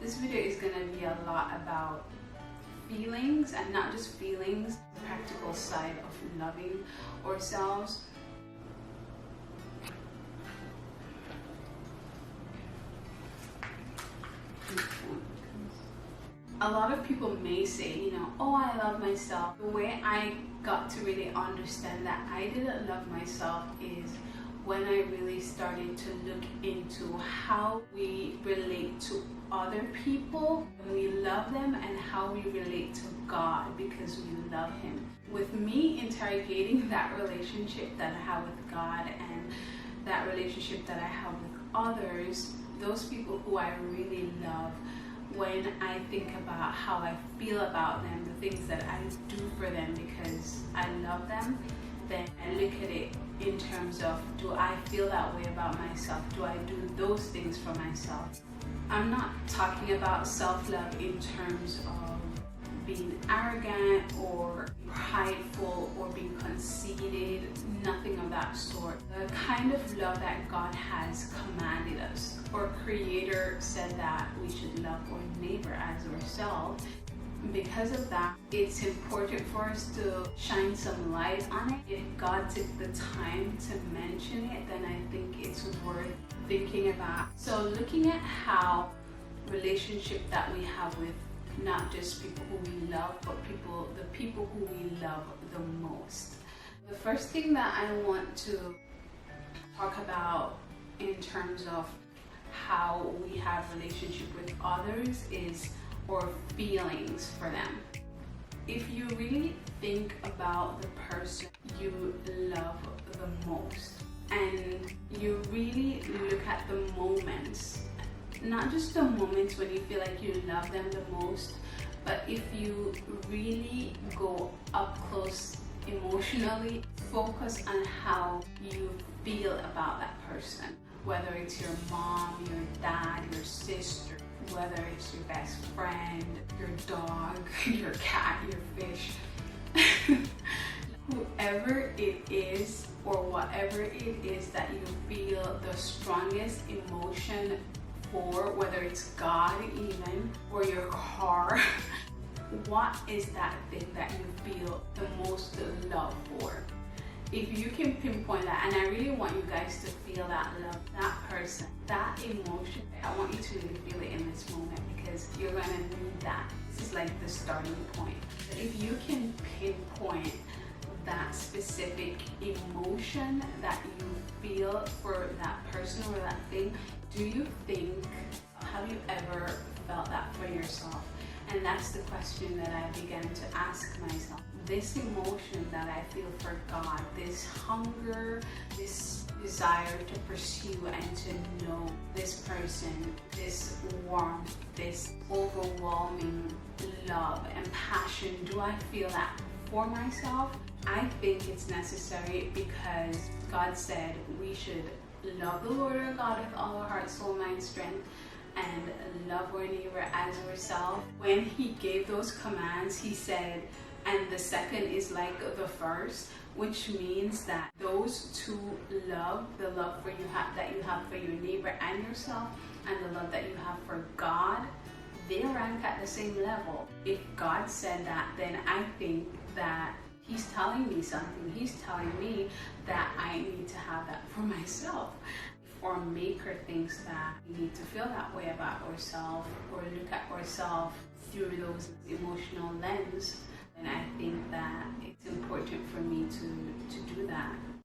This video is going to be a lot about feelings, and not just feelings, the practical side of loving ourselves. A lot of people may say, oh, I love myself. The way I got to really understand that I didn't love myself is when I really started to look into how we relate to other people when we love them, and how we relate to God because we love Him. With me interrogating that relationship that I have with God and that relationship that I have with others, those people who I really love, when I think about how I feel about them, the things that I do for them because I love them, then I look at it in terms of, do I feel that way about myself? Do I do those things for myself? I'm not talking about self-love in terms of being arrogant or prideful or being conceited, nothing of that sort. The kind of love that God has commanded us. Our Creator said that we should love our neighbor as ourselves. Because of that, it's important for us to shine some light on it. If God took the time to mention it, then I think it's worth thinking about. So looking at how relationship that we have with not just people who we love, but the people who we love the most. The first thing that I want to talk about in terms of how we have relationship with others is our feelings for them. If you really think about the person you love the most, and you really look at the moments, not just the moments when you feel like you love them the most, but if you really go up close emotionally, focus on how you feel about that person. Whether it's your mom, your dad, your sister, whether it's your best friend, your dog, your cat, your fish, whoever it is or whatever it is that you feel the strongest emotion for, whether it's God even, or your car, what is that thing that you feel the most love for? If you can pinpoint that, and I really want you guys to feel that love, that person, that emotion, I want you to really feel it in this moment, because you're going to need that. This is like the starting point. If you can pinpoint that specific emotion that you feel for that person or that thing, have you ever felt that for yourself? And that's the question that I began to ask myself. This emotion that I feel for God, this hunger, this desire to pursue and to know this person, this warmth, this overwhelming love and passion, do I feel that for myself? I think it's necessary because God said we should love the Lord our God with all our heart, soul, mind, strength, and love our neighbor as ourselves. When He gave those commands, He said, and the second is like the first, which means that those two love, the love that you have for your neighbor and yourself, and the love that you have for God, they rank at the same level. If God said that, then I think that He's telling me something. He's telling me that I need to have that for myself. If our Maker thinks that we need to feel that way about ourselves, or look at ourselves through those emotional lens, then I think that it's important for me to do that.